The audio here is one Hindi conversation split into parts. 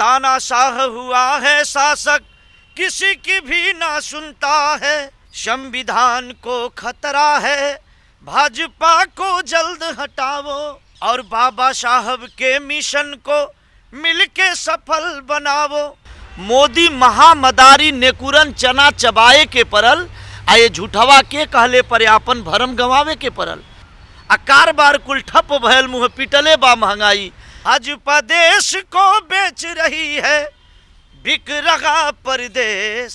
तानाशाह हुआ है शासक, किसी की भी ना सुनता है। संविधान को खतरा है, भाजपा को जल्द हटाओ और बाबा साहब के मिशन को मिलके सफल बनाओ। मोदी महामदारी नेकुरन चना चबाए के परल, आये झूठवा के कहले पर आपन भरम गंवावे के परल। आ कारबार कुल ठप भयल, मुँह पिटले बा महंगाई। आज प्रदेश को बेच रही है, बिक रहा परदेश।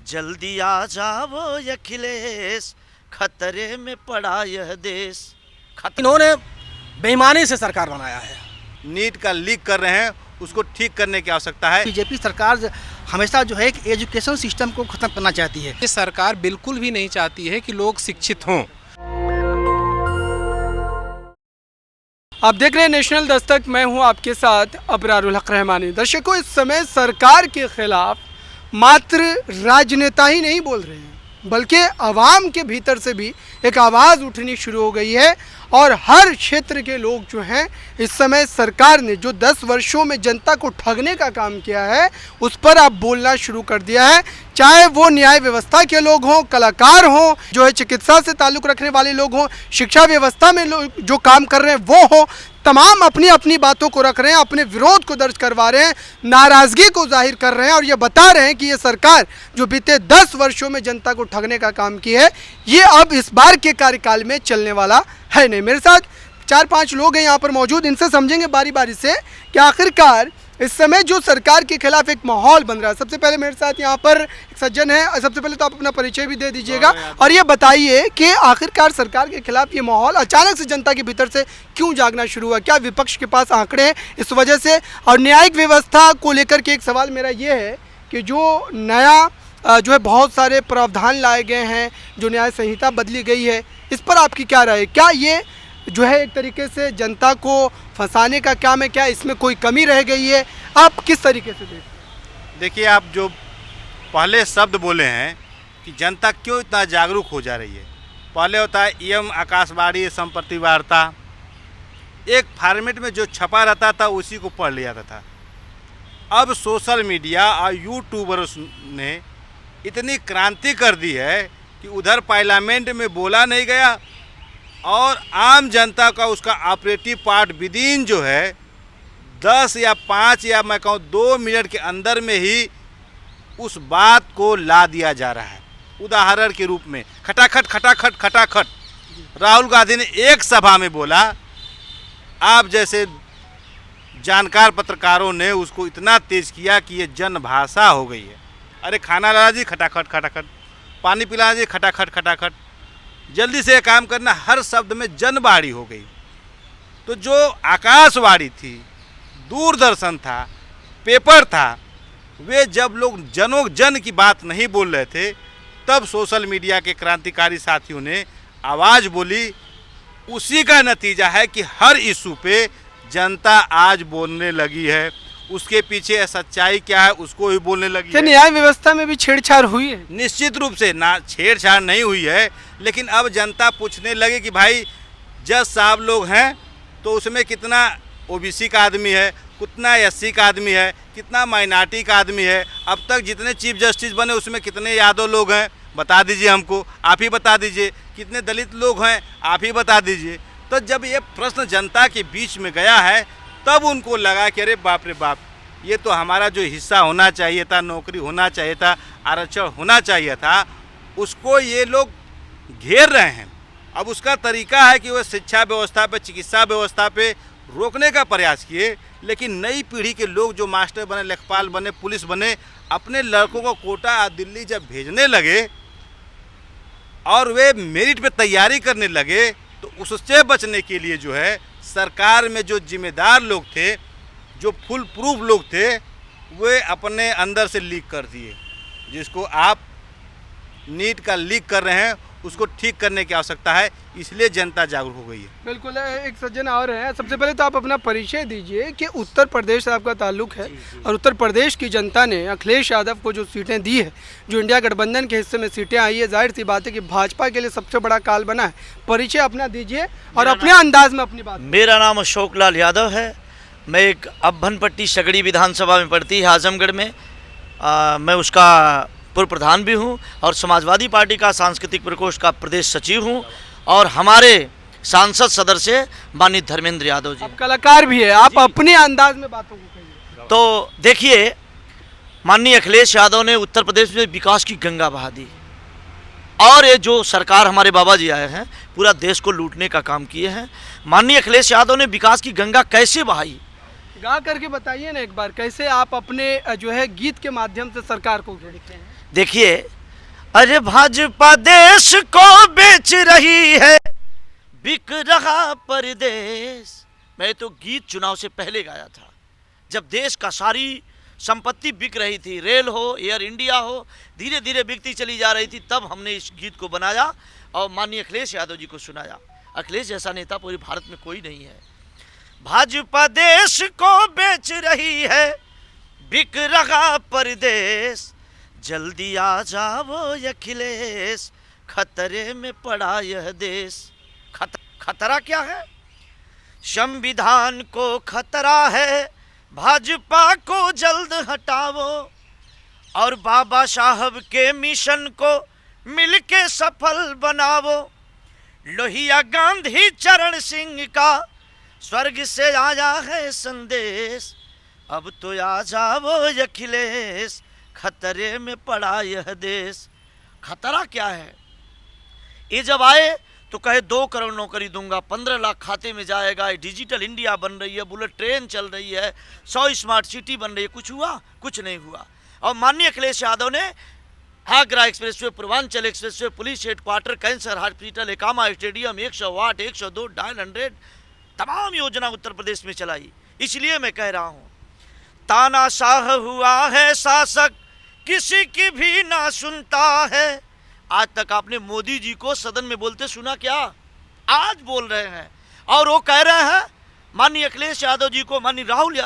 जल्दी आ जाओ अखिलेश, खतरे में पड़ा यह देश। इन्होंने बेईमानी से सरकार बनाया है। नीट का लीक कर रहे हैं, उसको ठीक करने की आवश्यकता है। बीजेपी सरकार हमेशा जो है एक एजुकेशन सिस्टम को खत्म करना चाहती है। ये सरकार बिल्कुल भी नहीं चाहती है कि लोग शिक्षित हों। आप देख रहे हैं नेशनल दस्तक, मैं हूं आपके साथ अबरारुल हक रहमानी। दर्शकों, इस समय सरकार के खिलाफ मात्र राजनेता ही नहीं बोल रहे हैं, बल्कि आवाम के भीतर से भी एक आवाज़ उठनी शुरू हो गई है। और हर क्षेत्र के लोग जो हैं, इस समय सरकार ने जो 10 वर्षों में जनता को ठगने का काम किया है, उस पर आप बोलना शुरू कर दिया है। चाहे वो न्याय व्यवस्था के लोग हों, कलाकार हों, जो है चिकित्सा से ताल्लुक़ रखने वाले लोग हों, शिक्षा व्यवस्था में लोग जो काम कर रहे हैं वो हों, तमाम अपनी अपनी बातों को रख रहे हैं, अपने विरोध को दर्ज करवा रहे हैं, नाराज़गी को जाहिर कर रहे हैं और ये बता रहे हैं कि ये सरकार जो बीते 10 वर्षों में जनता को ठगने का काम की है, ये अब इस बार के कार्यकाल में चलने वाला है नहीं। मेरे साथ 4-5 लोग हैं यहाँ पर मौजूद, इनसे समझेंगे बारी बारी से कि आखिरकार इस समय जो सरकार के खिलाफ एक माहौल बन रहा है। सबसे पहले मेरे साथ यहाँ पर एक सज्जन है, सबसे पहले तो आप अपना परिचय भी दे दीजिएगा और ये बताइए कि आखिरकार सरकार के खिलाफ ये माहौल अचानक से जनता के भीतर से क्यों जागना शुरू हुआ? क्या विपक्ष के पास आंकड़े हैं इस वजह से? और न्यायिक व्यवस्था को लेकर के एक सवाल मेरा ये है कि जो नया जो है बहुत सारे प्रावधान लाए गए हैं, जो न्याय संहिता बदली गई है, इस पर आपकी क्या राय है? क्या ये जो है एक तरीके से जनता को फंसाने का काम है? क्या इसमें कोई कमी रह गई है? आप किस तरीके से देखते हैं? देखिए, आप जो पहले शब्द बोले हैं कि जनता क्यों इतना जागरूक हो जा रही है। पहले होता है एम आकाशवाणी संप्रति वार्ता, एक फॉर्मेट में जो छपा रहता था उसी को पढ़ लिया जाता था। अब सोशल मीडिया और यूट्यूबर्स ने इतनी क्रांति कर दी है कि उधर पार्लियामेंट में बोला नहीं गया और आम जनता का उसका ऑपरेटिव पार्ट विदिन जो है 10 या 5 या मैं कहूँ 2 मिनट के अंदर में ही उस बात को ला दिया जा रहा है। उदाहरण के रूप में खटाखट खटाखट खटाखट राहुल गांधी ने एक सभा में बोला, आप जैसे जानकार पत्रकारों ने उसको इतना तेज किया कि ये जन भाषा हो गई है। अरे खाना लाना जी खटाखट खटाखट, पानी पिलाना जी खटाखट खटाखट, जल्दी से काम करना, हर शब्द में जनवाणी हो गई। तो जो आकाशवाणी थी, दूरदर्शन था, पेपर था, वे जब लोग जन की बात नहीं बोल रहे थे, तब सोशल मीडिया के क्रांतिकारी साथियों ने आवाज़ बोली। उसी का नतीजा है कि हर इशू पे जनता आज बोलने लगी है। उसके पीछे सच्चाई क्या है उसको भी बोलने लगी है। न्याय व्यवस्था में भी छेड़छाड़ हुई है? निश्चित रूप से ना, छेड़छाड़ नहीं हुई है, लेकिन अब जनता पूछने लगे कि भाई जज साहब लोग हैं तो उसमें कितना ओबीसी का आदमी है, कितना एससी का आदमी है, कितना माइनॉरिटी का आदमी है। अब तक जितने चीफ जस्टिस बने उसमें कितने यादव लोग हैं, बता दीजिए हमको, आप ही बता दीजिए। कितने दलित लोग हैं, आप ही बता दीजिए। तो जब ये प्रश्न जनता के बीच में गया है, तब उनको लगा कि अरे बाप रे बाप, ये तो हमारा जो हिस्सा होना चाहिए था, नौकरी होना चाहिए था, आरक्षण होना चाहिए था, उसको ये लोग घेर रहे हैं। अब उसका तरीका है कि वह शिक्षा व्यवस्था पे, चिकित्सा व्यवस्था पे रोकने का प्रयास किए, लेकिन नई पीढ़ी के लोग जो मास्टर बने, लेखपाल बने, पुलिस बने, अपने लड़कों को कोटा दिल्ली जब भेजने लगे और वे मेरिट पे तैयारी करने लगे, तो उससे बचने के लिए जो है सरकार में जो जिम्मेदार लोग थे, जो फुल प्रूफ लोग थे, वे अपने अंदर से लीक कर दिए। जिसको आप नीट का लीक कर रहे हैं, उसको ठीक करने की आवश्यकता है, इसलिए जनता जागरूक हो गई है। बिल्कुल। एक सज्जन और हैं, सबसे पहले तो आप अपना परिचय दीजिए कि उत्तर प्रदेश से आपका ताल्लुक है और उत्तर प्रदेश की जनता ने अखिलेश यादव को जो सीटें दी है, जो इंडिया गठबंधन के हिस्से में सीटें आई है, जाहिर सी बात है कि भाजपा के लिए सबसे बड़ा काल बना है। परिचय अपना दीजिए और अपने अंदाज में अपनी बात। मेरा नाम अशोक लाल यादव है मैं एक अभनपट्टी सगड़ी विधानसभा में पड़ती है आजमगढ़ में, मैं उसका पूर्व प्रधान भी हूँ और समाजवादी पार्टी का सांस्कृतिक प्रकोष्ठ का प्रदेश सचिव हूँ। और हमारे सांसद सदस्य माननीय धर्मेंद्र यादव जी, आप कलाकार भी है, आप अपने अंदाज में बातों को कहिए। तो देखिए, माननीय अखिलेश यादव ने उत्तर प्रदेश में विकास की गंगा बहा दी और ये जो सरकार हमारे बाबा जी आए हैं पूरा देश को लूटने का काम किए हैं। माननीय अखिलेश यादव ने विकास की गंगा कैसे बहाई, गा करके बताइए ना एक बार, कैसे आप अपने जो है गीत के माध्यम से सरकार को घेरते हैं। देखिए, अरे भाजपा देश को बेच रही है, बिक रहा परदेश। मैं तो गीत चुनाव से पहले गाया था, जब देश का सारी संपत्ति बिक रही थी, रेल हो, एयर इंडिया हो, धीरे धीरे बिकती चली जा रही थी, तब हमने इस गीत को बनाया और माननीय अखिलेश यादव जी को सुनाया। अखिलेश जैसा नेता पूरे भारत में कोई नहीं है। भाजपा देश को बेच रही है, बिक रहा परदेश, जल्दी आ जाओ अखिलेश, खतरे में पड़ा यह देश। खतरा क्या है? संविधान को खतरा है, भाजपा को जल्द हटाओ और बाबा साहब के मिशन को मिलके सफल बनाओ। लोहिया गांधी चरण सिंह का स्वर्ग से आया है संदेश, अब तो आ जाओ अखिलेश, खतरे में पड़ा यह देश। खतरा क्या है? ये जब आए तो कहे 2 करोड़ नौकरी दूंगा, 15 लाख खाते में जाएगा, डिजिटल इंडिया बन रही है, बुलेट ट्रेन चल रही है, 100 स्मार्ट सिटी बन रही है। कुछ हुआ? कुछ नहीं हुआ। और माननीय अखिलेश यादव ने Agra expressway, Purvanchal expressway, police headquarter, cancer hospital, Ekana stadium, 108, 102, dial 100 तमाम योजना उत्तर प्रदेश में चलाई। इसलिए मैं कह रहा हूँ, तानाशाह हुआ है शासक, किसी की भी ना सुनता है। आज तक आपने मोदी जी को सदन में बोलते सुना क्या? आज बोल रहे हैं और वो कह रहे हैं माननीय अखिलेश यादव जी को, माननीय राहुल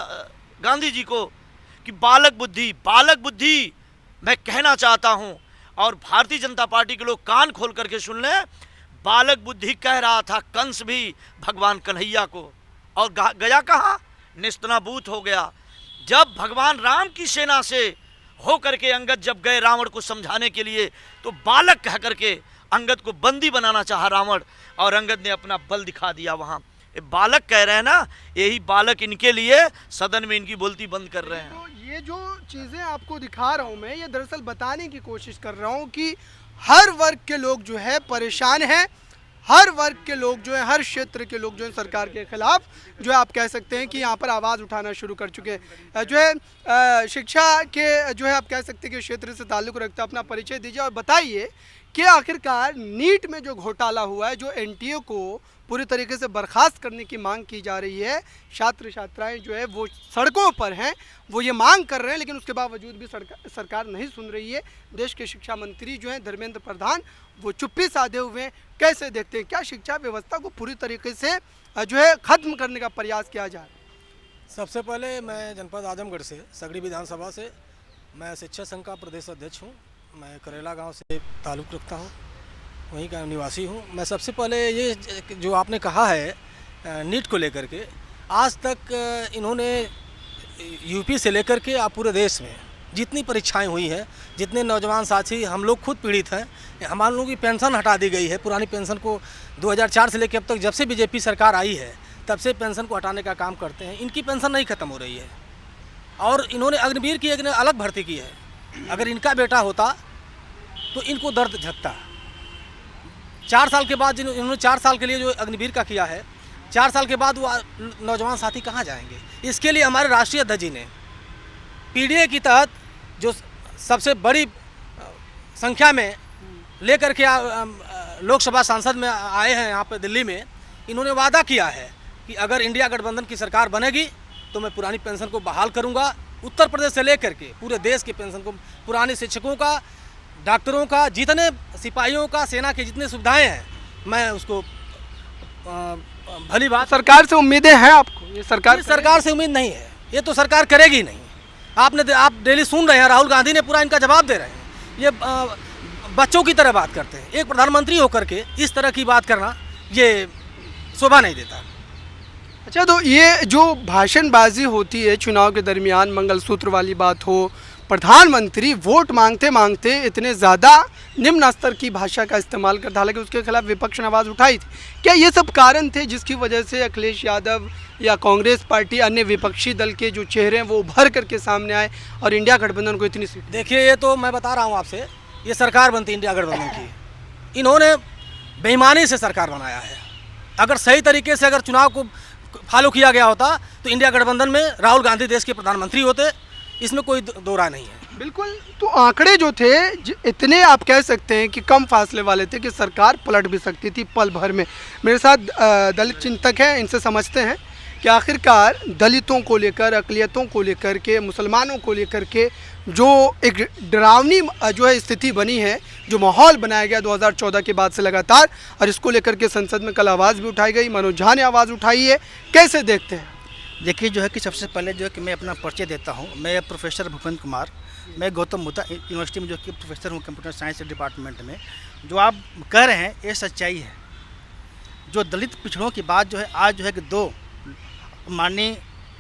गांधी जी को कि बालक बुद्धि। मैं कहना चाहता हूं और भारतीय जनता पार्टी के लोग कान खोल करके सुन लें, बालक बुद्धि कह रहा था कंस भी भगवान कन्हैया को, और गया कहाँ? निस्तनाबूत हो गया। जब भगवान राम की सेना से हो करके अंगद जब गए रावण को समझाने के लिए, तो बालक कह करके अंगद को बंदी बनाना चाहा रावण, और अंगद ने अपना बल दिखा दिया वहाँ। ये बालक कह रहे हैं ना, यही बालक इनके लिए सदन में इनकी बोलती बंद कर रहे हैं। तो ये जो चीज़ें आपको दिखा रहा हूँ मैं, ये दरअसल बताने की कोशिश कर रहा हूँ कि हर वर्ग के लोग जो है परेशान हैं, हर वर्ग के लोग जो है, हर क्षेत्र के लोग जो है सरकार के खिलाफ जो है आप कह सकते हैं कि यहाँ पर आवाज़ उठाना शुरू कर चुके हैं। जो है शिक्षा के जो है आप कह सकते हैं कि क्षेत्र से ताल्लुक़ रखते हैं। अपना परिचय दीजिए और बताइए कि आखिरकार नीट में जो घोटाला हुआ है, जो एनटीए को पूरी तरीके से बर्खास्त करने की मांग की जा रही है, छात्र छात्राएं जो है वो सड़कों पर हैं, वो ये मांग कर रहे हैं, लेकिन उसके बावजूद भी सरकार नहीं सुन रही है। देश के शिक्षा मंत्री जो हैं धर्मेंद्र प्रधान, वो चुप्पी साधे हुए हैं। कैसे देखते हैं, क्या शिक्षा व्यवस्था को पूरी तरीके से जो है ख़त्म करने का प्रयास किया जा रहा है? सबसे पहले मैं जनपद आजमगढ़ से, सगड़ी विधानसभा से, मैं शिक्षा संघ का प्रदेश अध्यक्ष हूँ। मैं करेला गांव से ताल्लुक़ रखता हूँ, वहीं का निवासी हूँ। मैं सबसे पहले ये जो आपने कहा है नीट को लेकर के, आज तक इन्होंने यूपी से लेकर के आप पूरे देश में जितनी परीक्षाएं हुई हैं, जितने नौजवान साथी, हम लोग खुद पीड़ित हैं। हमारे लोगों की पेंशन हटा दी गई है। पुरानी पेंशन को 2004 से लेकर अब तक, जब से बीजेपी सरकार आई है तब से पेंशन को हटाने का काम करते हैं। इनकी पेंशन नहीं ख़त्म हो रही है और इन्होंने अग्निवीर की एक अलग भर्ती की है। अगर इनका बेटा होता तो इनको दर्द झकता। 4 साल के बाद इन्होंने 4 साल के लिए जो अग्निवीर का किया है, 4 साल के बाद वो नौजवान साथी कहाँ जाएंगे? इसके लिए हमारे राष्ट्रीय अध्यक्ष जी ने पीडीए के तहत जो सबसे बड़ी संख्या में लेकर के लोकसभा सांसद में आए हैं यहाँ पे दिल्ली में, इन्होंने वादा किया है कि अगर इंडिया गठबंधन की सरकार बनेगी तो मैं पुरानी पेंशन को बहाल करूँगा। उत्तर प्रदेश से लेकर के पूरे देश की पेंशन को, पुराने शिक्षकों का, डॉक्टरों का, जितने सिपाहियों का, सेना की जितनी सुविधाएं हैं, मैं उसको भली बात। सरकार से उम्मीदें हैं आपको? ये सरकार से उम्मीद नहीं है, ये तो सरकार करेगी नहीं। आप डेली सुन रहे हैं, राहुल गांधी ने पूरा इनका जवाब दे रहे हैं। ये बच्चों की तरह बात करते हैं। एक प्रधानमंत्री होकर के इस तरह की बात करना ये शोभा नहीं देता। अच्छा, तो ये जो भाषणबाजी होती है चुनाव के दरमियान, मंगलसूत्र वाली बात हो, प्रधानमंत्री वोट मांगते मांगते इतने ज़्यादा निम्न स्तर की भाषा का इस्तेमाल करता, हालांकि उसके खिलाफ विपक्ष ने आवाज़ उठाई थी। क्या ये सब कारण थे जिसकी वजह से अखिलेश यादव या कांग्रेस पार्टी, अन्य विपक्षी दल के जो चेहरे हैं वो उभर करके सामने आए और इंडिया गठबंधन को इतनी सीट? देखिए, ये तो मैं बता रहा हूँ आपसे, ये सरकार बनती इंडिया गठबंधन की, इन्होंने बेईमानी से सरकार बनाया है। अगर सही तरीके से अगर चुनाव को फॉलो किया गया होता तो इंडिया गठबंधन में राहुल गांधी देश के प्रधानमंत्री होते, इसमें कोई दो राय नहीं है। बिल्कुल। तो आंकड़े जो थे इतने आप कह सकते हैं कि कम फासले वाले थे कि सरकार पलट भी सकती थी पल भर में। मेरे साथ दलित चिंतक हैं, इनसे समझते हैं कि आखिरकार दलितों को लेकर, अक़लियतों को लेकर के, मुसलमानों को लेकर के जो एक डरावनी जो है स्थिति बनी है, जो माहौल बनाया गया 2014 के बाद से लगातार, और इसको लेकर के संसद में कल आवाज़ भी उठाई गई, मनोज झा ने आवाज़ उठाई है, कैसे देखते हैं? देखिए, जो है कि सबसे पहले जो है कि मैं अपना परिचय देता हूँ। मैं प्रोफेसर भूपेंद्र कुमार, मैं गौतम बुद्ध यूनिवर्सिटी में जो कि प्रोफेसर हूँ कंप्यूटर साइंस डिपार्टमेंट में। जो आप कह रहे हैं ये सच्चाई है। जो दलित पिछड़ों की बात जो है, आज जो है कि दो माननीय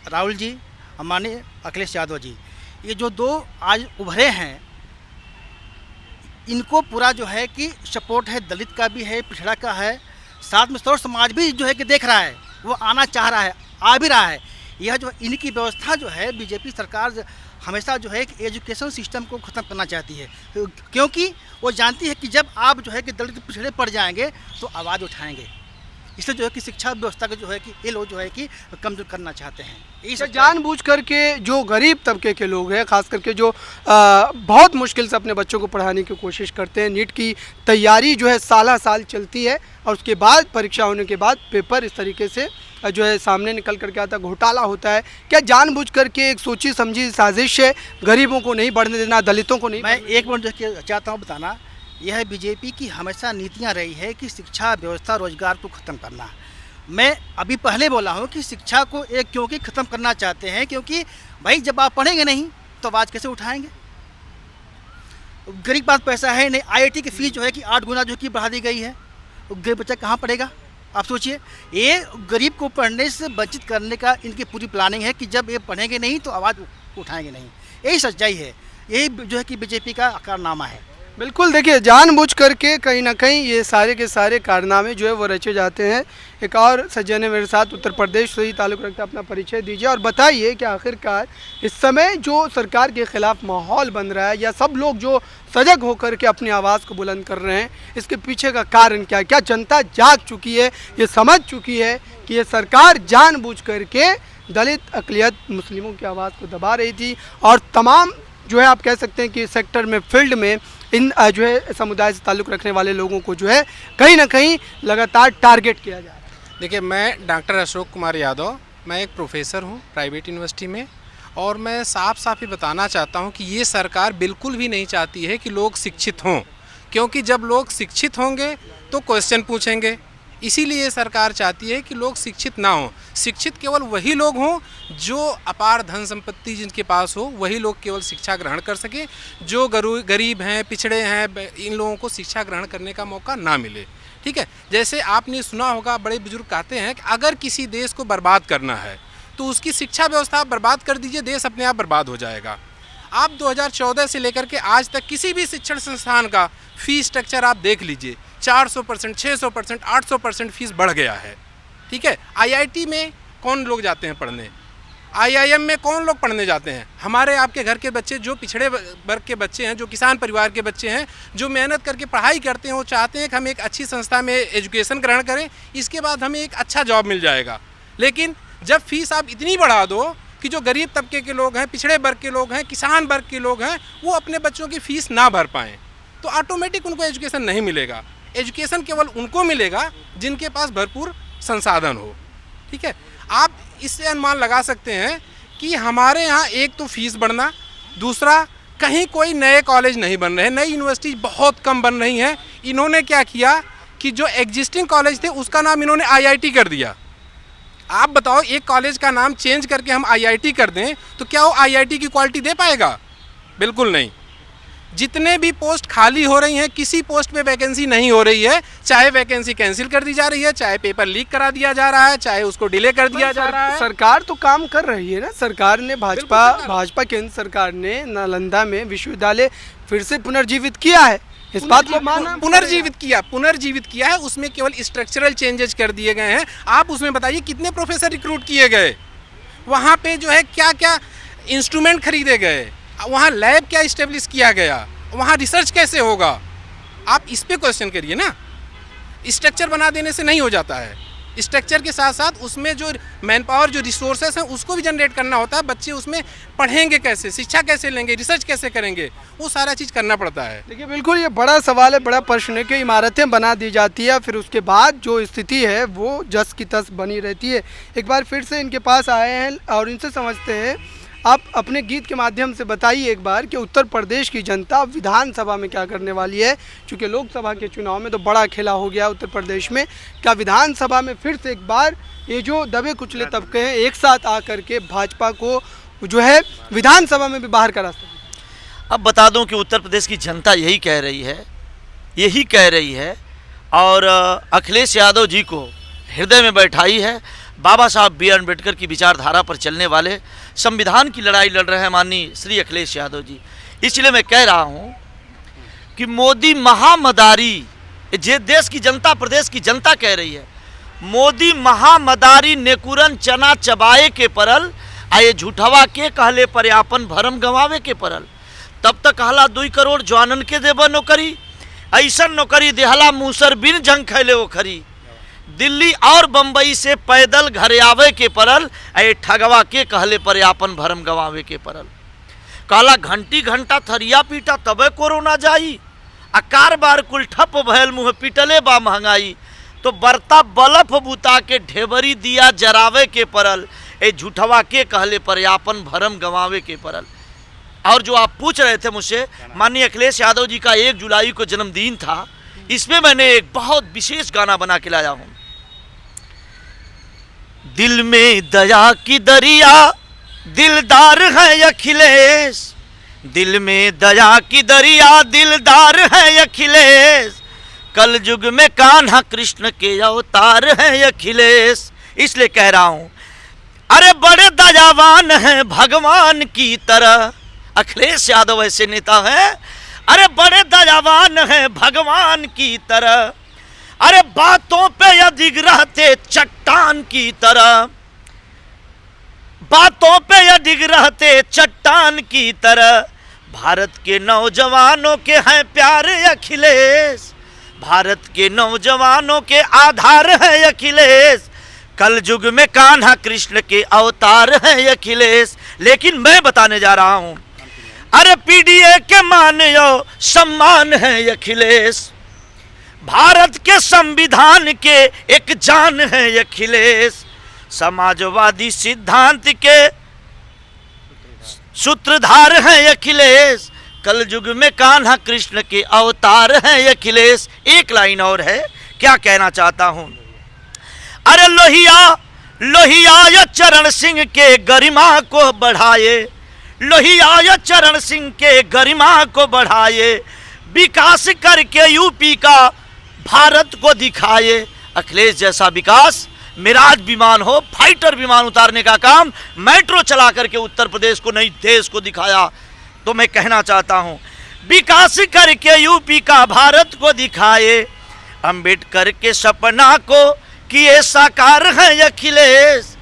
राहुल जी और माननीय अखिलेश यादव जी, ये जो दो आज उभरे हैं, इनको पूरा जो है कि सपोर्ट है, दलित का भी है, पिछड़ा का है, साथ में सौर समाज भी जो है कि देख रहा है, वो आना चाह रहा है, आ भी रहा है। यह जो इनकी व्यवस्था जो है, बीजेपी सरकार हमेशा जो है कि एजुकेशन सिस्टम को ख़त्म करना चाहती है, क्योंकि वो जानती है कि जब आप जो है कि दलित पिछड़े पड़ जाएंगे तो आवाज़ उठाएंगे। इससे जो है कि शिक्षा व्यवस्था को जो है कि ये लोग जो है कि कमज़ोर करना चाहते हैं। इसे जानबूझ करके जो गरीब तबके के लोग हैं, खास करके जो बहुत मुश्किल से अपने बच्चों को पढ़ाने की कोशिश करते हैं, नीट की तैयारी जो है साल चलती है और उसके बाद परीक्षा होने के बाद पेपर इस तरीके से जो है सामने निकल करके आता, घोटाला होता है। क्या जानबूझ करके एक सोची समझी साजिश है, गरीबों को नहीं बढ़ने देना, दलितों को नहीं? मैं एक मिनट जो चाहता हूँ बताना, यह बीजेपी की हमेशा नीतियाँ रही है कि शिक्षा व्यवस्था, रोजगार को ख़त्म करना। मैं अभी पहले बोला हूँ कि शिक्षा को एक क्योंकि ख़त्म करना चाहते हैं, क्योंकि भाई जब आप पढ़ेंगे नहीं तो आवाज़ कैसे उठाएंगे? गरीब पास पैसा है नहीं, IIT की फ़ीस जो है कि 8 गुना जो कि बढ़ा दी गई है, गरीब बच्चा कहाँ पढ़ेगा? आप सोचिए, ये गरीब को पढ़ने से वंचित करने का इनकी पूरी प्लानिंग है कि जब ये पढ़ेंगे नहीं तो आवाज़ उठाएंगे नहीं। यही सच्चाई है, यही जो है कि बीजेपी का कारनामा है। बिल्कुल। देखिए, जानबूझ करके कहीं ना कहीं ये सारे के सारे कारनामे जो है वो रचे जाते हैं। एक और सज्जन है मेरे साथ, उत्तर प्रदेश से ही ताल्लुक़ रखते हैं, अपना परिचय दीजिए और बताइए कि आखिरकार इस समय जो सरकार के ख़िलाफ़ माहौल बन रहा है, या सब लोग जो सजग होकर के अपनी आवाज़ को बुलंद कर रहे हैं, इसके पीछे का कारण क्या है? क्या जनता जाग चुकी है, ये समझ चुकी है कि ये सरकार जानबूझ करके दलित, अक़लियत, मुस्लिमों की आवाज़ को दबा रही थी और तमाम जो है आप कह सकते हैं कि सेक्टर में, फील्ड में इन जो है समुदाय से ताल्लुक़ रखने वाले लोगों को जो है कहीं ना कहीं लगातार टारगेट किया जा रहा है? देखिए, मैं डॉक्टर अशोक कुमार यादव, मैं एक प्रोफेसर हूँ प्राइवेट यूनिवर्सिटी में, और मैं साफ साफ ही बताना चाहता हूँ कि ये सरकार बिल्कुल भी नहीं चाहती है कि लोग शिक्षित हों, क्योंकि जब लोग शिक्षित होंगे तो क्वेश्चन पूछेंगे। इसीलिए ये सरकार चाहती है कि लोग शिक्षित ना हों। शिक्षित केवल वही लोग हों जो अपार धन संपत्ति जिनके पास हो, वही लोग केवल शिक्षा ग्रहण कर सकें। जो गरीब हैं, पिछड़े हैं, इन लोगों को शिक्षा ग्रहण करने का मौका ना मिले। ठीक है, जैसे आपने सुना होगा, बड़े बुजुर्ग कहते हैं कि अगर किसी देश को बर्बाद करना है तो उसकी शिक्षा व्यवस्था बर्बाद कर दीजिए, देश अपने आप बर्बाद हो जाएगा। आप 2014 से लेकर के आज तक किसी भी शिक्षण संस्थान का फीस स्ट्रक्चर आप देख लीजिए, 400%, 600%, 800% फीस बढ़ गया है। ठीक है, IIT में कौन लोग जाते हैं पढ़ने? IIM में कौन लोग पढ़ने जाते हैं? हमारे आपके घर के बच्चे, जो पिछड़े वर्ग के बच्चे हैं, जो किसान परिवार के बच्चे हैं, जो मेहनत करके पढ़ाई करते हैं, वो चाहते हैं कि हम एक अच्छी संस्था में एजुकेशन ग्रहण करें, इसके बाद हमें एक अच्छा जॉब मिल जाएगा। लेकिन जब फीस आप इतनी बढ़ा दो कि जो गरीब तबके के लोग हैं, पिछड़े वर्ग के लोग हैं, किसान वर्ग के लोग हैं, वो अपने बच्चों की फ़ीस ना भर पाएँ, तो ऑटोमेटिक उनको एजुकेशन नहीं मिलेगा। एजुकेशन केवल उनको मिलेगा जिनके पास भरपूर संसाधन हो। ठीक है, आप इससे अनुमान लगा सकते हैं कि हमारे यहाँ एक तो फीस बढ़ना, दूसरा कहीं कोई नए कॉलेज नहीं बन रहे, नई यूनिवर्सिटी बहुत कम बन रही हैं। इन्होंने क्या किया कि जो एग्जिस्टिंग कॉलेज थे उसका नाम इन्होंने IIT कर दिया। आप बताओ, एक कॉलेज का नाम चेंज करके हम IIT कर दें तो क्या वो IIT की क्वालिटी दे पाएगा? बिल्कुल नहीं। जितने भी पोस्ट खाली हो रही हैं, किसी पोस्ट पे वैकेंसी नहीं हो रही है, चाहे वैकेंसी कैंसिल कर दी जा रही है, चाहे पेपर लीक करा दिया जा रहा है, चाहे उसको डिले कर दिया जा रहा है। सरकार तो काम कर रही है ना। सरकार ने भाजपा केंद्र सरकार ने नालंदा में विश्वविद्यालय फिर से पुनर्जीवित किया है। इस बात को माना, पुनर्जीवित किया है। उसमें केवल स्ट्रक्चरल चेंजेस कर दिए गए हैं। आप उसमें बताइए कितने प्रोफेसर रिक्रूट किए गए, वहाँ पे जो है क्या क्या इंस्ट्रूमेंट खरीदे गए, वहाँ लैब क्या इस्टेब्लिश किया गया, वहाँ रिसर्च कैसे होगा। आप इस पे क्वेश्चन करिए ना। स्ट्रक्चर बना देने से नहीं हो जाता है। स्ट्रक्चर के साथ साथ उसमें जो मैन पावर, जो रिसोर्सेस हैं, उसको भी जनरेट करना होता है। बच्चे उसमें पढ़ेंगे कैसे, शिक्षा कैसे लेंगे, रिसर्च कैसे करेंगे, वो सारा चीज़ करना पड़ता है। देखिए बिल्कुल ये बड़ा सवाल है, बड़ा प्रश्न है कि इमारतें बना दी जाती है, फिर उसके बाद जो स्थिति है वो जस की तस बनी रहती है। एक बार फिर से इनके पास आए हैं और इनसे समझते हैं। आप अपने गीत के माध्यम से बताइए एक बार कि उत्तर प्रदेश की जनता विधानसभा में क्या करने वाली है। क्योंकि लोकसभा के चुनाव में तो बड़ा खेला हो गया उत्तर प्रदेश में, क्या विधानसभा में फिर से एक बार ये जो दबे कुचले तबके हैं एक साथ आकर के भाजपा को जो है विधानसभा में भी बाहर का रास्ता? अब बता दूं कि उत्तर प्रदेश की जनता यही कह रही है और अखिलेश यादव जी को हृदय में बैठाई है। बाबा साहब बी आर अम्बेडकर की विचारधारा पर चलने वाले, संविधान की लड़ाई लड़ रहे हैं माननीय श्री अखिलेश यादव जी। इसलिए मैं कह रहा हूं कि मोदी महामदारी, जे देश की जनता, प्रदेश की जनता कह रही है, मोदी महामदारी नेकुरन चना चबाए के परल, आये झूठवा के कहले पर्यापन भरम गंवावे के परल। तब तक कहला 2 करोड़ जवानन के देबा नौकरी, ऐसा नौकरी देहला मूसर बिन जंग खैले वो खरी। दिल्ली और बम्बई से पैदल घरे आवे के परल, ए ठगवा के कहले पर्यापन भरम गंवावे के परल। कहला घंटी घंटा थरिया पीटा तबे कोरोना जाई, आ कारबार कुल ठप भयल मुँह पिटले बा महंगाई। तो बरता बलफ बुता के ढेबरी दिया जरावे के परल, ए झूठवा के कहले पर्यापन भरम गंवावे के परल। और जो आप पूछ रहे थे मुझसे, माननीय अखिलेश यादव जी का 1 जुलाई को जन्मदिन था, इसमें मैंने एक बहुत विशेष गाना बना के लाया हूँ। दिल में दया की दरिया दिलदार है अखिलेश, दिल में दया की दरिया दिलदार है अखिलेश, कल युग में कान्हा कृष्ण के अवतार है अखिलेश। इसलिए कह रहा हूं, अरे बड़े दयावान हैं भगवान की तरह। अखिलेश यादव ऐसे नेता हैं, अरे बड़े दयावान हैं भगवान की तरह, अरे बातों पे अडिग रहते चट्टान की तरह, बातों पे अडिग रहते चट्टान की तरह। भारत के नौजवानों के हैं प्यार अखिलेश, भारत के नौजवानों के आधार है अखिलेश, कल युग में कान्हा कृष्ण के अवतार है अखिलेश। लेकिन मैं बताने जा रहा हूं, अरे पीडीए के मान्यो सम्मान है अखिलेश, भारत के संविधान के एक जान है अखिलेश, समाजवादी सिद्धांत के सूत्रधार है अखिलेश, कल युग में कान्हा कृष्ण के अवतार है अखिलेश। एक लाइन और है, क्या कहना चाहता हूं, अरे लोहिया चरण सिंह के गरिमा को बढ़ाए, लोहिया चरण सिंह के गरिमा को बढ़ाए, विकास करके यूपी का भारत को दिखाए। अखिलेश जैसा विकास, मिराज विमान हो, फाइटर विमान उतारने का काम, मेट्रो चला करके उत्तर प्रदेश को नहीं देश को दिखाया। तो मैं कहना चाहता हूं, विकास करके यूपी का भारत को दिखाए, अंबेडकर के सपना को किए साकार है अखिलेश,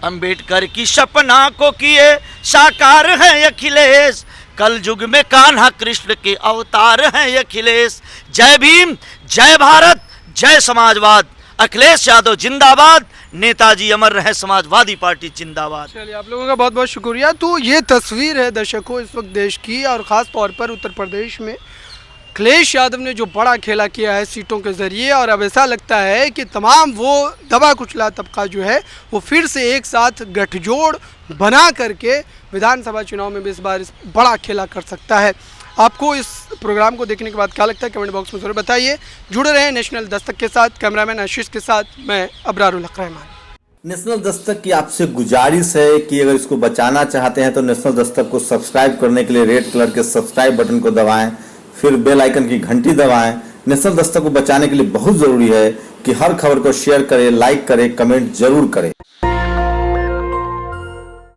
अंबेडकर की सपना को किए साकार है अखिलेश, कल युग में कान्हा कृष्ण के अवतार हैं अखिलेश। जय भीम, जय भारत, जय समाजवाद। अखिलेश यादव जिंदाबाद, नेताजी अमर रहे, समाजवादी पार्टी जिंदाबाद। चलिए, आप लोगों का बहुत बहुत शुक्रिया। तो ये तस्वीर है दर्शकों इस वक्त देश की, और ख़ास तौर पर उत्तर प्रदेश में अखिलेश यादव ने जो बड़ा खेला किया है सीटों के ज़रिए, और अब ऐसा लगता है कि तमाम वो दबा कुचला तबका जो है वो फिर से एक साथ गठजोड़ बना करके विधानसभा चुनाव में भी इस बार बड़ा खेला कर सकता है। आपको इस प्रोग्राम को देखने के बाद क्या लगता है, कमेंट बॉक्स में ज़रूर बताइए। जुड़े रहें नेशनल दस्तक के साथ। कैमरामैन आशीष के साथ मैं अबरारुल हक रहमान। नेशनल दस्तक की आपसे गुजारिश है कि अगर इसको बचाना चाहते हैं तो नेशनल दस्तक को सब्सक्राइब करने के लिए रेड कलर के सब्सक्राइब बटन को दबाएं, फिर बेल आइकन की घंटी दबाएं। नेशनल दस्तक को बचाने के लिए बहुत ज़रूरी है कि हर खबर को शेयर करें, लाइक करें, कमेंट जरूर करें।